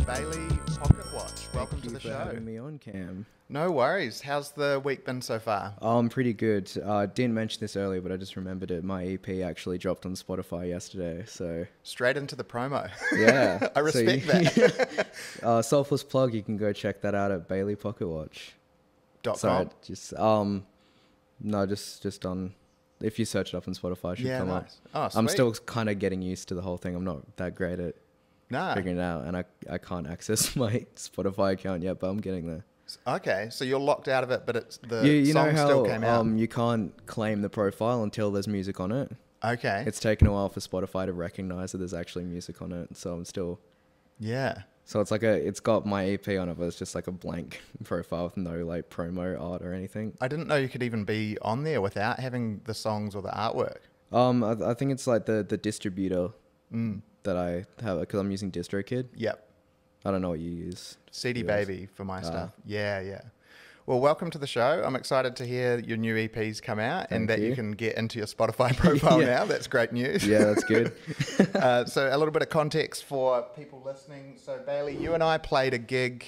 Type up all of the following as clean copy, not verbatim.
Bailey Pocket Watch. Welcome to the show. Thank you for having me on, Cam. No worries. How's the week been so far? I'm pretty good. I didn't mention this earlier, but I just remembered it. My EP actually dropped on Spotify yesterday, so... Straight into the promo. Yeah. I respect that. Selfless plug, you can go check that out at Bailey Pocket Watch. .com? Just, no, just on... If you search it up on Spotify, it should come up. Oh, sweet. I'm still kind of getting used to the whole thing. I'm not that great at figuring it out, and I can't access my Spotify account yet, but I'm getting there. Okay, so you're locked out of it, but it's the You song know how still came out. you can't claim the profile until there's music on it. Okay. It's taken a while for Spotify to recognize that there's actually music on it, so I'm still... Yeah. So it's got my EP on it, but it's just like a blank profile with no like promo art or anything. I didn't know you could even be on there without having the songs or the artwork. I think it's like the distributor that I have, because I'm using DistroKid. Yep. I don't know what you use. CD Baby for my stuff. Yeah. Well, welcome to the show. I'm excited to hear your new EPs come out and that you can get into your Spotify profile now. That's great news. Yeah, that's good. So a little bit of context for people listening. So Bailey, you and I played a gig,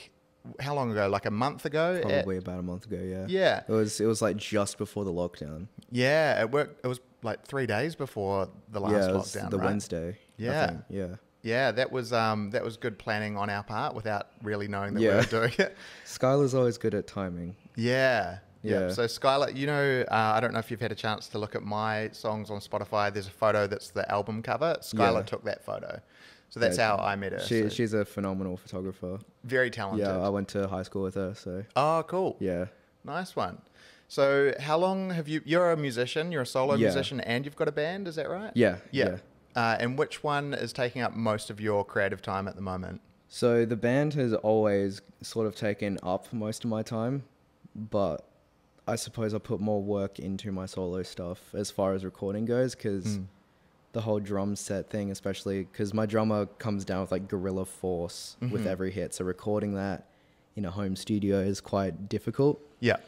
how long ago? Like a month ago? Probably about a month ago, yeah. Yeah. It was like just before the lockdown. Yeah, it was like 3 days before the last lockdown, the right? Wednesday. Yeah. I think. Yeah. Yeah, that was good planning on our part without really knowing that we were doing it. Skylar's always good at timing. Yeah. Yeah. So Skylar, I don't know if you've had a chance to look at my songs on Spotify. There's a photo that's the album cover. Skylar took that photo. So that's how I met her. She's a phenomenal photographer. Very talented. Yeah, I went to high school with her, so... Oh, cool. Yeah. Nice one. So how long have you're a musician, you're a solo musician, and you've got a band, is that right? Yeah. And which one is taking up most of your creative time at the moment? So the band has always sort of taken up most of my time, but I suppose I put more work into my solo stuff as far as recording goes, because the whole drum set thing, especially because my drummer comes down with like guerrilla force with every hit, so recording that in a home studio is quite difficult. Yeah.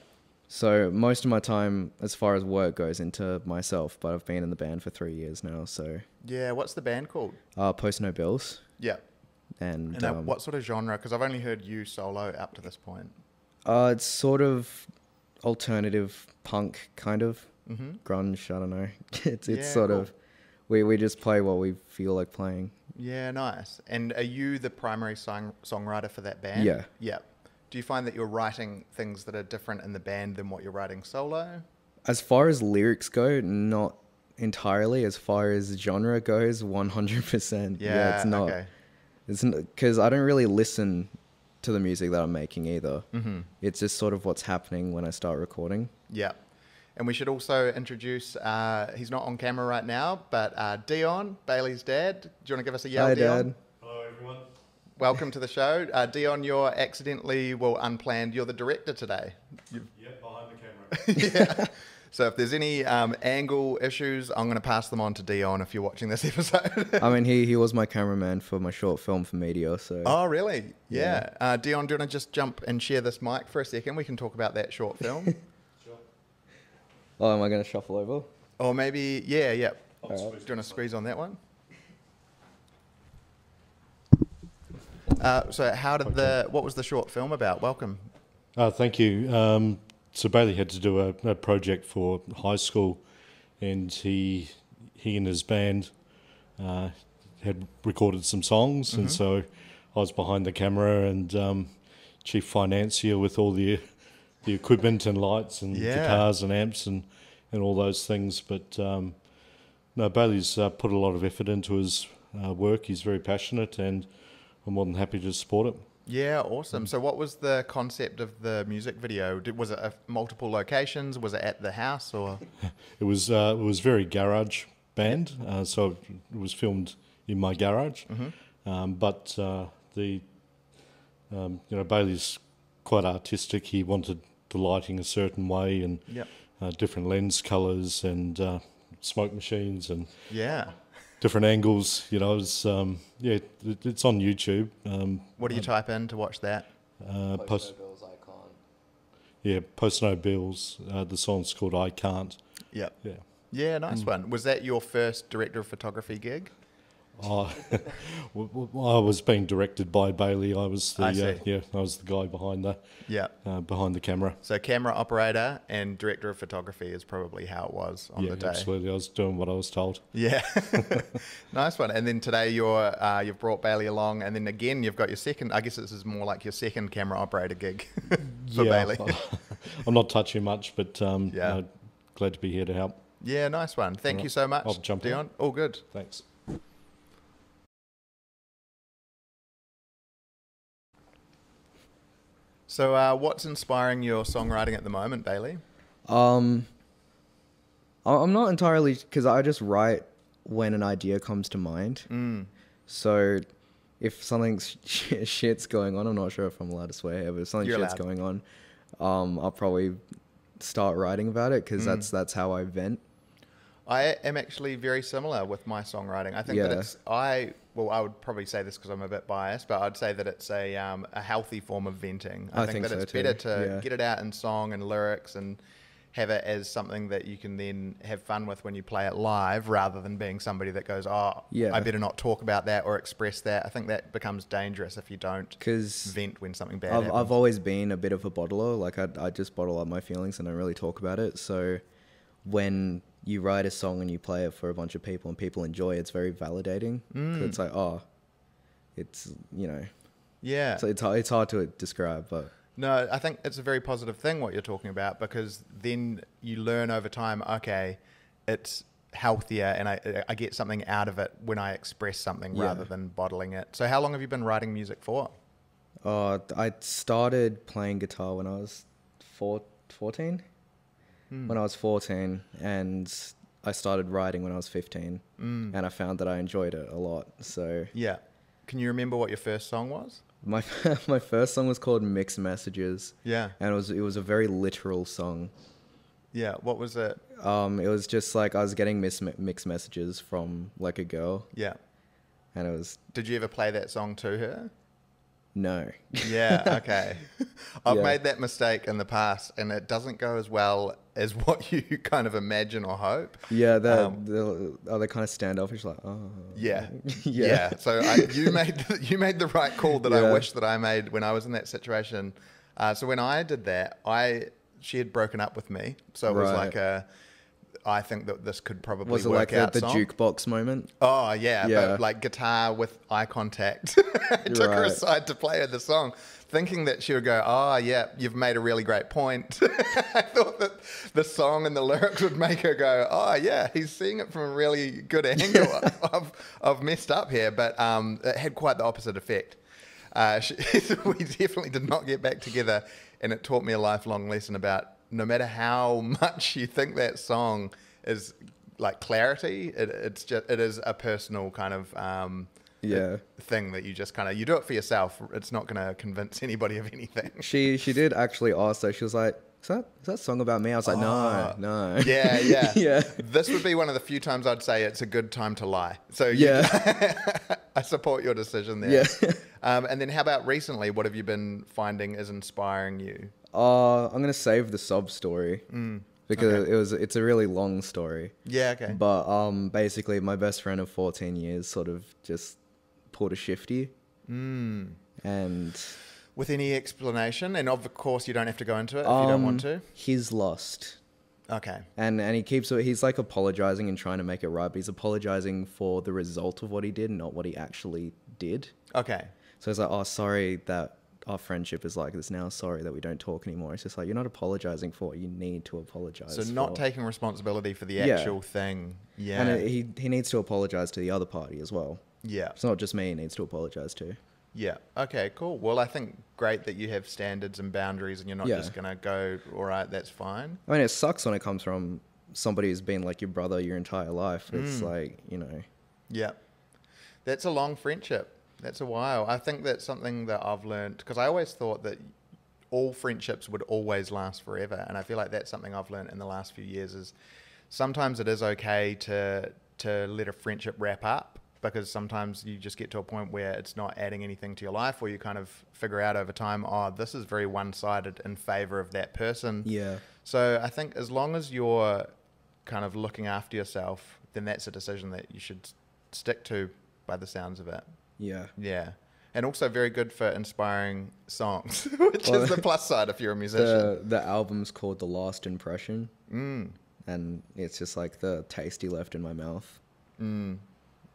So most of my time, as far as work goes, into myself, but I've been in the band for 3 years now, so... Yeah, what's the band called? Post No Bills. Yeah. And what sort of genre? Because I've only heard you solo up to this point. It's sort of alternative punk, kind of. Grunge, I don't know. It's sort of... We just play what we feel like playing. Yeah, nice. And are you the primary songwriter for that band? Yeah. Yeah. Do you find that you're writing things that are different in the band than what you're writing solo? As far as lyrics go, not entirely. As far as genre goes, 100%. Yeah, it's not. Okay. It's because I don't really listen to the music that I'm making either. It's just sort of what's happening when I start recording. Yeah. And we should also introduce, he's not on camera right now, but Dion, Bailey's dad. Do you want to give us a yell, Hi, Dion? Dad. Hello, everyone. Welcome to the show. Dion, you're unplanned, you're the director today. Yep, behind the camera. Yeah. So if there's any angle issues, I'm going to pass them on to Dion if you're watching this episode. I mean, he was my cameraman for my short film for Meteor, so... Oh, really? Yeah. Dion, do you want to just jump and share this mic for a second? We can talk about that short film. Sure. Oh, am I going to shuffle over? Or maybe, yeah. Do you Squeeze want to squeeze on that one? So what was the short film about? Welcome. Thank you. So Bailey had to do a project for high school, and he and his band had recorded some songs, and so I was behind the camera and chief financier with all the equipment and lights and guitars and amps and all those things. But no, Bailey's put a lot of effort into his work. He's very passionate, and I'm more than happy to support it. Yeah, awesome. So what was the concept of the music video? Was it multiple locations? Was it at the house or? It was very garage band, so it was filmed in my garage. But Bailey's quite artistic. He wanted the lighting a certain way and different lens colours and smoke machines and different angles. It's on YouTube. What do you type in to watch that? Post No Bills, I Can't. Yeah, Post No Bills. The song's called I Can't. Yep. Yeah. Yeah, nice one. Was that your first director of photography gig? Oh, I was being directed by Bailey. I was I see. I was the guy behind the camera. So camera operator and director of photography is probably how it was on the day. Absolutely. I was doing what I was told. Yeah, nice one. And then today you've brought Bailey along, and then again you've got your second. I guess this is more like your second camera operator gig for Bailey. I'm not touching much, but glad to be here to help. Yeah, nice one. Thank you so much, I'll jump Dion. in. All good. Thanks. So, what's inspiring your songwriting at the moment, Bailey? I'm not entirely, because I just write when an idea comes to mind. So if something shit's going on, I'm not sure if I'm allowed to swear here, but if something shit's going on, I'll probably start writing about it, because that's how I vent. I am actually very similar with my songwriting. I think that I would probably say this because I'm a bit biased, but I'd say that it's a healthy form of venting. I think that it's better to get it out in song and lyrics and have it as something that you can then have fun with when you play it live, rather than being somebody that goes, I better not talk about that or express that. I think that becomes dangerous if you don't vent when something bad happens. I've always been a bit of a bottler. Like I just bottle up my feelings and don't really talk about it. So when you write a song and you play it for a bunch of people and people enjoy it, it's very validating. So it's like, it's, it's hard to describe, but. No, I think it's a very positive thing what you're talking about, because then you learn over time, okay, it's healthier and I get something out of it when I express something rather than bottling it. So how long have you been writing music for? I started playing guitar when I was 14. When I was 14, and I started writing when I was 15, and I found that I enjoyed it a lot. So yeah, can you remember what your first song was? My first song was called Mixed Messages. Yeah, and it was a very literal song. Yeah, what was it? It was just like I was getting mixed messages from like a girl. Yeah, and it was. Did you ever play that song to her? No. Yeah, okay. I've made that mistake in the past, and it doesn't go as well as what you kind of imagine or hope. Yeah, they kind of standoffish, like, oh. Yeah. Yeah. So you made the right call that I wish that I made when I was in that situation. So when I did that, she had broken up with me, so it was like I think that this could probably work out. Was it like the jukebox moment? Oh, yeah, but like guitar with eye contact. I took her aside to play her the song, thinking that she would go, oh, yeah, you've made a really great point. I thought that the song and the lyrics would make her go, oh, yeah, he's seeing it from a really good angle. I've messed up here, but it had quite the opposite effect. We definitely did not get back together, and it taught me a lifelong lesson about no matter how much you think that song is like clarity, it is a personal kind of thing that you just kind of, you do it for yourself. It's not going to convince anybody of anything. She did actually ask, though. She was like, is that song about me? I was like, no. Yeah. Yeah. This would be one of the few times I'd say it's a good time to lie. So I support your decision there. Yeah. And then how about recently? What have you been finding is inspiring you? I'm going to save the sob story because it's a really long story. Yeah, okay. But basically my best friend of 14 years sort of just pulled a shifty. And with any explanation, and of course you don't have to go into it if you don't want to. He's lost. Okay. And he's like apologizing and trying to make it right, but he's apologizing for the result of what he did, not what he actually did. Okay. So he's like, oh, sorry that our friendship is like this now. Sorry that we don't talk anymore. It's just like, you're not apologizing for what you need to apologize for. So not taking responsibility for the actual thing. Yeah. And he needs to apologize to the other party as well. Yeah. It's not just me he needs to apologize to. Yeah. Okay, cool. Well, I think great that you have standards and boundaries and you're not just going to go, all right, that's fine. I mean, it sucks when it comes from somebody who's been like your brother your entire life. It's like, Yeah. That's a long friendship. That's a while. I think that's something that I've learned, because I always thought that all friendships would always last forever. And I feel like that's something I've learned in the last few years is sometimes it is okay to let a friendship wrap up, because sometimes you just get to a point where it's not adding anything to your life, or you kind of figure out over time, oh, this is very one-sided in favor of that person. Yeah. So I think as long as you're kind of looking after yourself, then that's a decision that you should stick to. by the sounds of it. Yeah. Yeah. And also very good for inspiring songs, which is the plus side if you're a musician. The album's called The Last Impression. And it's just like the taste he left in my mouth.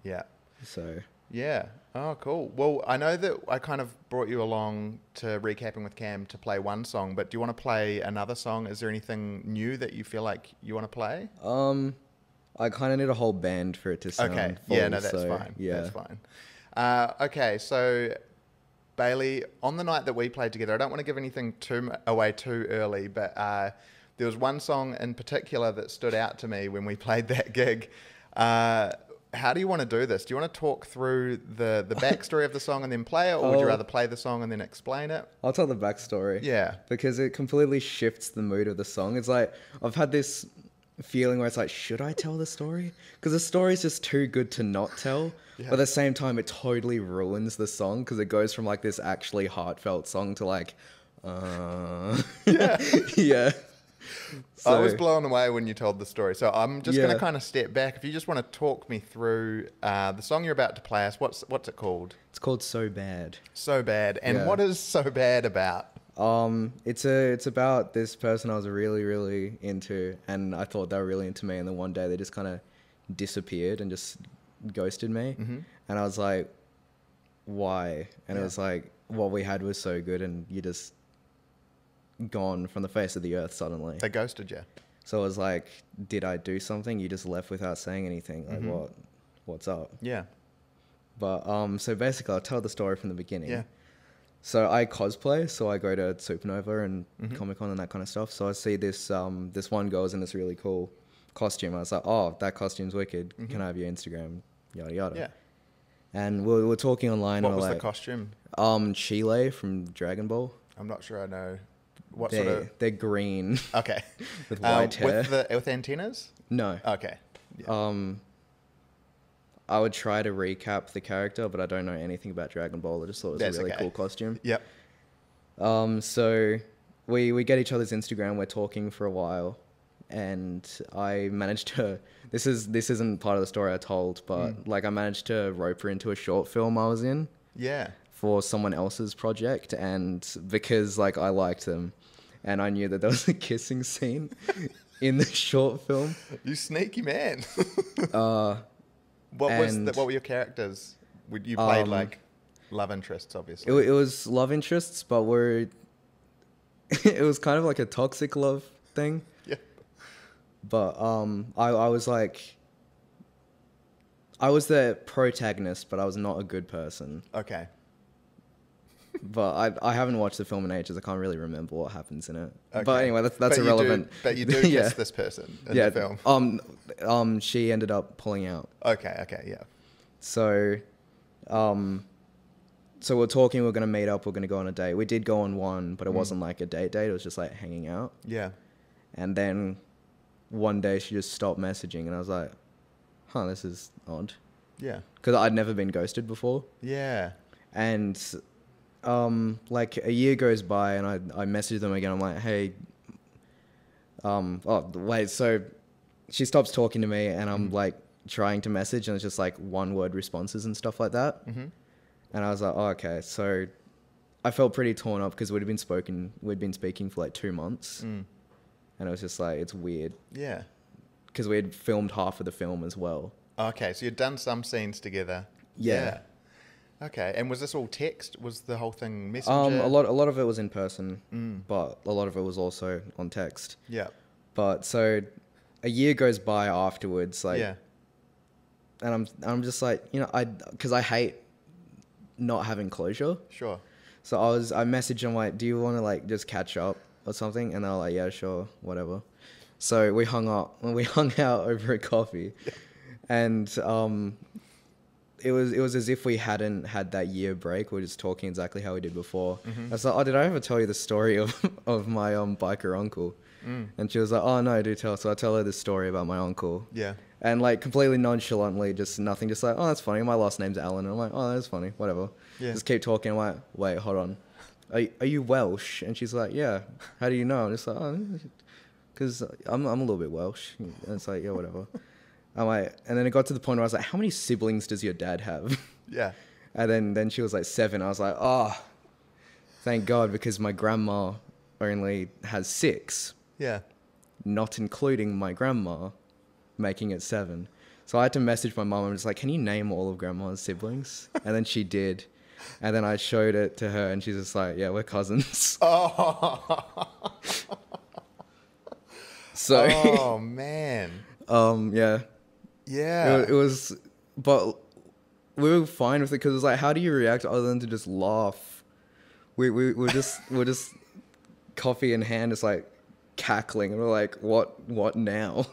Yeah. So Yeah. Oh, cool. Well, I know that I kind of brought you along to Recapping with Cam to play one song, but do you want to play another song? Is there anything new that you feel like you want to play? I kind of need a whole band for it to sound Okay. full, Yeah, no, that's so, fine. Yeah. That's fine. Okay, so Bailey, on the night that we played together, I don't want to give anything away too early, but there was one song in particular that stood out to me when we played that gig. How do you want to do this? Do you want to talk through the backstory of the song and then play it, or would you rather play the song and then explain it? I'll tell the backstory. Yeah. Because it completely shifts the mood of the song. It's like, I've had this feeling where it's like, should I tell the story? Because the story is just too good to not tell. Yeah. But at the same time, it totally ruins the song because it goes from like this actually heartfelt song to like, Yeah. yeah. I was blown away when you told the story. So I'm just going Yeah. to kind of step back. If you just want to talk me through the song you're about to play us, what's it called? It's called So Bad. So Bad. And Yeah. what is So Bad about? It's about this person I was really, really into, and I thought they were really into me, and then one day they just kind of disappeared and just ghosted me. And I was like, why? And it was like, what we had was so good, and you just gone from the face of the earth suddenly. They ghosted you. So I was like, did I do something? You just left without saying anything. Like, what's up? Yeah. But so basically, I'll tell the story from the beginning. Yeah. So I cosplay, so I go to Supernova and Comic Con and that kind of stuff. So I see this this one girl's in this really cool costume. I was like, oh, that costume's wicked. Can I have your Instagram? Yada yada. Yeah. And we were talking online. What and was we're the like, costume? Chile from Dragon Ball. I'm not sure I know. What sort of... They're green Okay. with white hair. With antennas? No. Okay. Yeah. I would try to recap the character, but I don't know anything about Dragon Ball. I just thought it was That's a really okay. cool costume. Yep. So we get each other's Instagram. We're talking for a while, and I managed to. This isn't part of the story I told, but like I managed to rope her into a short film I was in Yeah. for someone else's project, and because like I liked them, and I knew that there was a kissing scene in the short film. You sneaky man. What were your characters? You played like love interests, obviously. It was love interests, but it was kind of like a toxic love thing. Yeah. But I was like, I was the protagonist, but I was not a good person. Okay. But I haven't watched the film in ages. I can't really remember what happens in it. Okay. But anyway, that's But irrelevant. You do kiss Yeah. this person in the film. She ended up pulling out. Okay, yeah. So, so we're talking. We're gonna meet up. We're gonna go on a date. We did go on one, but it wasn't like a date. It was just like hanging out. Yeah. And then one day she just stopped messaging, and I was like, "Huh, this is odd," Yeah. because I'd never been ghosted before. Yeah. And like a year goes by, and I message them again. I'm like, "Hey, oh wait." So she stops talking to me, and I'm like trying to message, and it's just like one word responses and stuff like that. And I was like, "Oh, okay." So I felt pretty torn up because we'd been speaking for like 2 months. And it was just like, it's weird. Yeah. Because we had filmed half of the film as well. Okay, so you'd done some scenes together. Yeah. Okay, and was this all text? Was the whole thing messenger? A lot of it was in person, but a lot of it was also on text. Yeah. But so a year goes by afterwards, like, Yeah. and I'm just like, because I hate not having closure. Sure. So I messaged them like, do you want to like just catch up or something? And they were like, yeah, sure, whatever. So we hung out over a coffee, and it was as if we hadn't had that year break. We were just talking exactly how we did before. I was like, oh, did I ever tell you the story of my biker uncle? And she was like, oh no, do tell. So I tell her this story about my uncle. Yeah. And like completely nonchalantly, just nothing, just like, oh, that's funny. My last name's Alan. And I'm like, oh, that's funny, whatever. Yeah. Just keep talking. I'm like, wait, hold on. Are you Welsh? And she's like, yeah. How do you know? I'm just like, oh, because I'm a little bit Welsh. And it's like, yeah, whatever. I'm like, and then it got to the point where I was like, how many siblings does your dad have? Yeah. And then she was like 7. I was like, oh, thank God, because my grandma only has 6, Yeah. not including my grandma, making it 7. So I had to message my mom and was like, can you name all of grandma's siblings? And then she did. And then I showed it to her and she's just like, yeah, we're cousins. Oh. So, Oh man. yeah. Yeah. It was, but we were fine with it because it was like, how do you react other than to just laugh? We're just coffee in hand, just like cackling, and we're like, what now?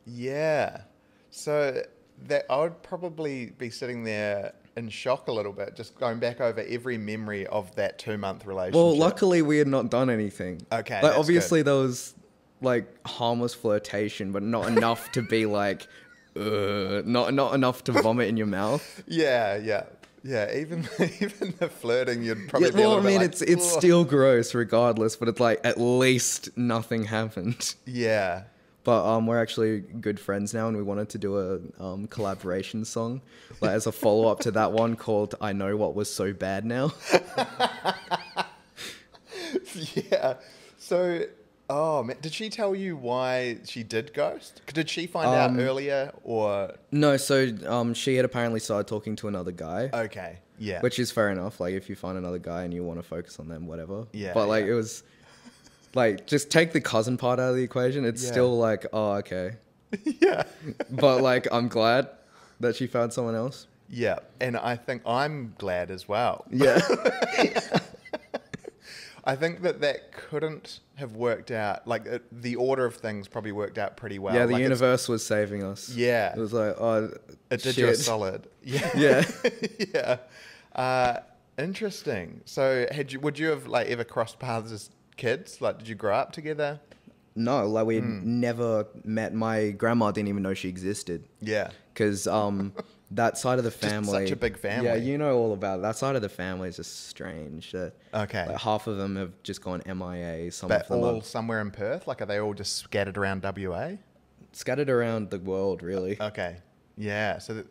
Yeah. So that I would probably be sitting there in shock a little bit, just going back over every memory of that 2-month relationship. Well, luckily we had not done anything. Okay, Like that's obviously good. there was like harmless flirtation, but not enough to be like, not enough to vomit in your mouth. Yeah, yeah. Yeah, even the flirting, you'd probably Yeah, be a well, I little bit mean, like, it's "Ugh." still gross regardless, but it's like at least nothing happened. Yeah. But we're actually good friends now, and we wanted to do a collaboration song, like as a follow up to that one called "I Know What Was So Bad Now." Yeah. So, oh man, did she tell you why she did ghost? Did she find out earlier or? No, so she had apparently started talking to another guy. Okay. Yeah. Which is fair enough. Like, if you find another guy and you want to focus on them, whatever. Yeah, But, like, yeah. it was... Like, just take the cousin part out of the equation. It's Yeah. still like, oh, okay. Yeah. But, like, I'm glad that she found someone else. Yeah. And I think I'm glad as well. Yeah. I think that couldn't have worked out. Like, the order of things probably worked out pretty well. Yeah, the Like, universe was saving us. Yeah. It was like, oh, It did shit. you a solid. Yeah. Yeah. Yeah. Interesting. So, would you have like ever crossed paths as kids? Like, did you grow up together? No, like, we Hmm. never met. My grandma didn't even know she existed. Yeah. Because that side of the family... such a big family. Yeah, you know all about it. That side of the family is just strange. Okay. Like, half of them have just gone MIA. Some But of them all are somewhere in Perth? Like, are they all just scattered around WA? scattered around the world, really. Okay. Yeah. So,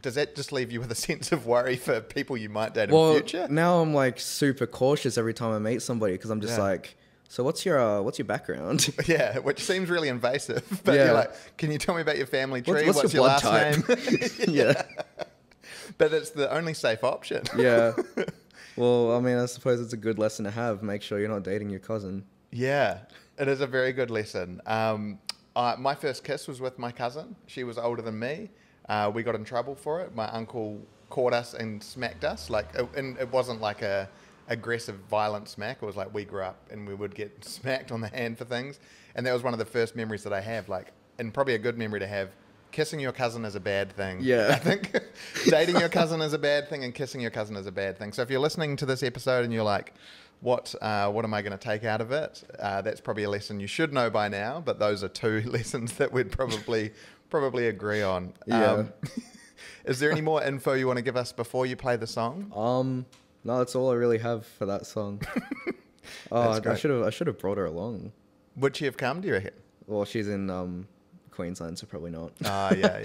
does that just leave you with a sense of worry for people you might date in Well, the future? now I'm like super cautious every time I meet somebody because I'm just Yeah. like, so what's your background? Yeah, which seems really invasive. But Yeah. you're like, can you tell me about your family tree? What's What's your your blood last type? name? Yeah. But it's the only safe option. Yeah. Well, I mean, I suppose it's a good lesson to have. Make sure you're not dating your cousin. Yeah, it is a very good lesson. My first kiss was with my cousin. She was older than me. We got in trouble for it. My uncle caught us and smacked us. And it wasn't like a aggressive, violent smack. It was like we grew up and we would get smacked on the hand for things. And that was one of the first memories that I have. Like, and probably a good memory to have. Kissing your cousin is a bad thing. Yeah. I think dating your cousin is a bad thing and kissing your cousin is a bad thing. So if you're listening to this episode and you're like, what am I going to take out of it? That's probably a lesson you should know by now, but those are 2 lessons that we'd probably agree on. Yeah. Is there any more info you want to give us before you play the song? No, that's all I really have for that song. That's I great. should have brought her along. Would she have come, do you reckon? Well, she's in Queensland, so probably not. Yeah.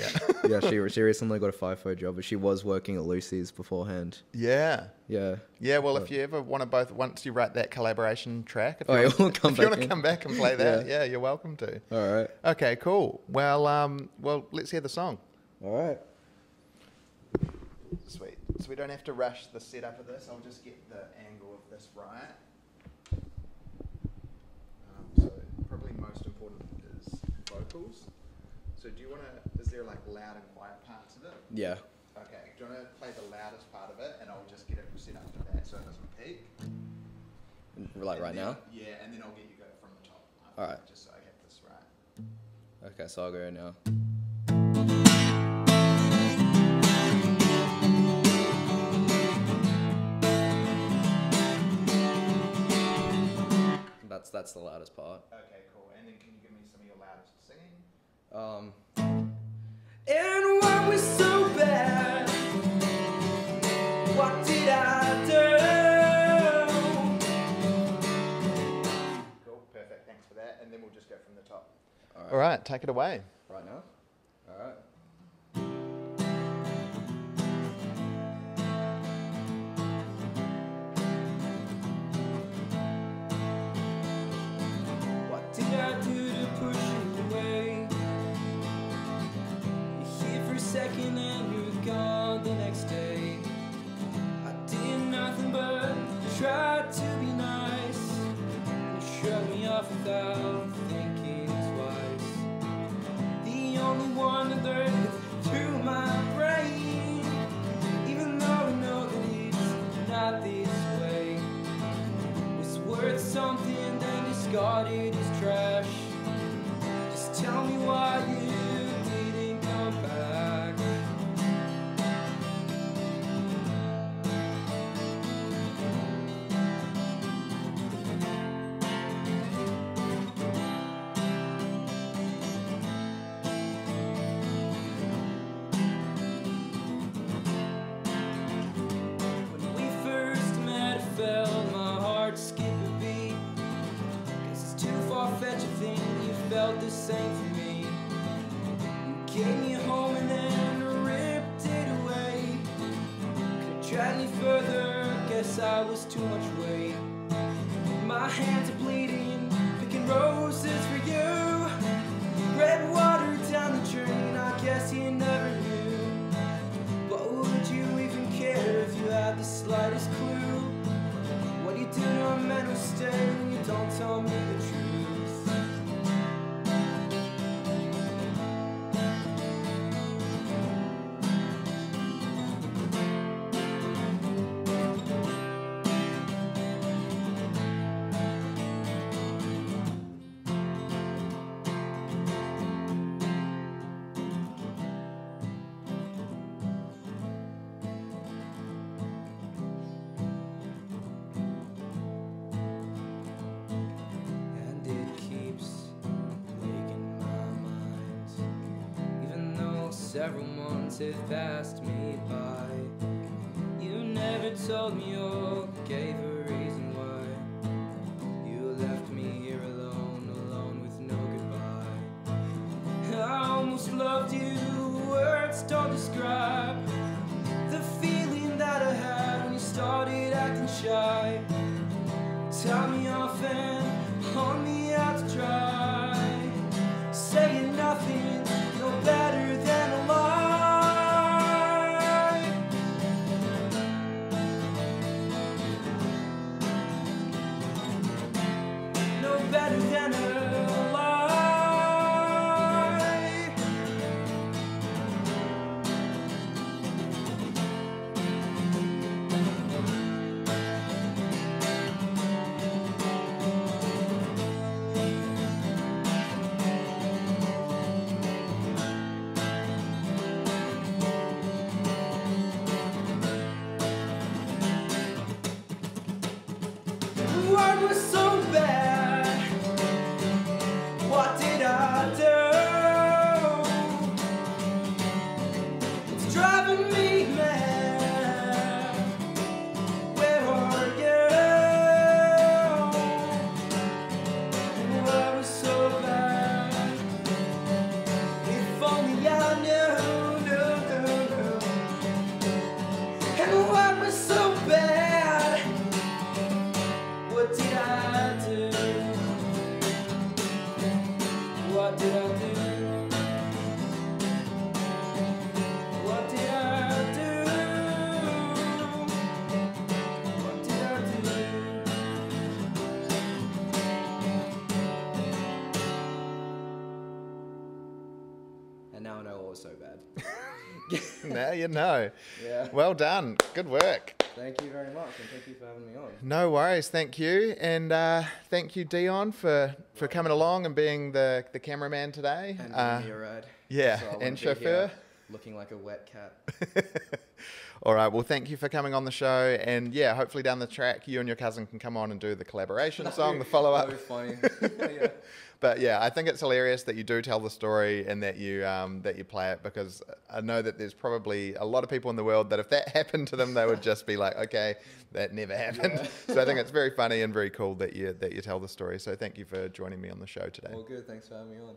Yeah, she recently got a FIFO job, but she was working at Lucy's beforehand. Yeah. Yeah. Yeah, well, if you ever want to once you write that collaboration track, if Oh, you yeah, want, we'll come if you back want to in. come back and play that, Yeah. yeah, you're welcome to. All right. Okay, cool. Well, let's hear the song. All right. Sweet. So we don't have to rush the setup of this. I'll just get the angle of this right. So probably most important is vocals. So do you want to, is there like loud and quiet parts of it? Yeah. Okay. Do you want to play the loudest part of it and I'll just get it set up to that so it doesn't peak? Like And right then- now? Yeah, and then I'll get you go from the top. after All right. that, just so I get this right. Okay, so I'll go now. That's the loudest part. Okay, cool. And then can you give me some of your loudest singing? And what was so bad? What did I do? Cool, perfect. Thanks for that. And then we'll just go from the top. All right, take it away. Right now? All right. What did I do to push you away? You're here for a second and you're gone the next day. I did nothing but try to be nice. You shrugged me off without thinking twice. The only one that learned through my brain, even though I know that it's not this way, was worth something, then discarded as trash. Just tell me why you didn't come back. When we first met, I felt my heart skip a beat. Guess it's too far-fetched to think you felt the same for me. You gave me a home and then ripped it away. Could've dragged me further, guess I was too much weight. My hands are bleeding, picking roses for you. Red water down the drain, I guess you never knew. But would you even care if you had the slightest clue? What do you do to a man who stay when you don't tell me the truth? And it keeps plaguing my mind, even though several months have passed me by. You never told me or gave a reason why you left me here alone, alone with no goodbye. I almost loved you, words don't describe the feeling that I had when you started acting shy. Tie me off and hung me out to dry, saying nothing, no better than a lie. No better than a lie. What was so bad? What did I do? It's driving me mad. Where are you? What was so bad? If only I knew, knew. And what was so bad? What did I do? What did I do? What did I do? What did I do? And now I know what was so bad. Now you know. Yeah. Well done. Good work. Thank you very much, and thank you for having me on. No worries. Thank you. And thank you, Dion, for coming along and being the cameraman today. And giving me a ride. yeah, So I and wouldn't be chauffeur. here looking like a wet cat. All right. Well, thank you for coming on the show. And yeah, hopefully down the track, you and your cousin can come on and do the collaboration song, the follow-up. That would be funny. Yeah. But yeah, I think it's hilarious that you do tell the story and that you play it, because I know that there's probably a lot of people in the world that if that happened to them, they would just be like, okay, that never happened. Yeah. So I think it's very funny and very cool that you tell the story. So thank you for joining me on the show today. All good. Thanks for having me on.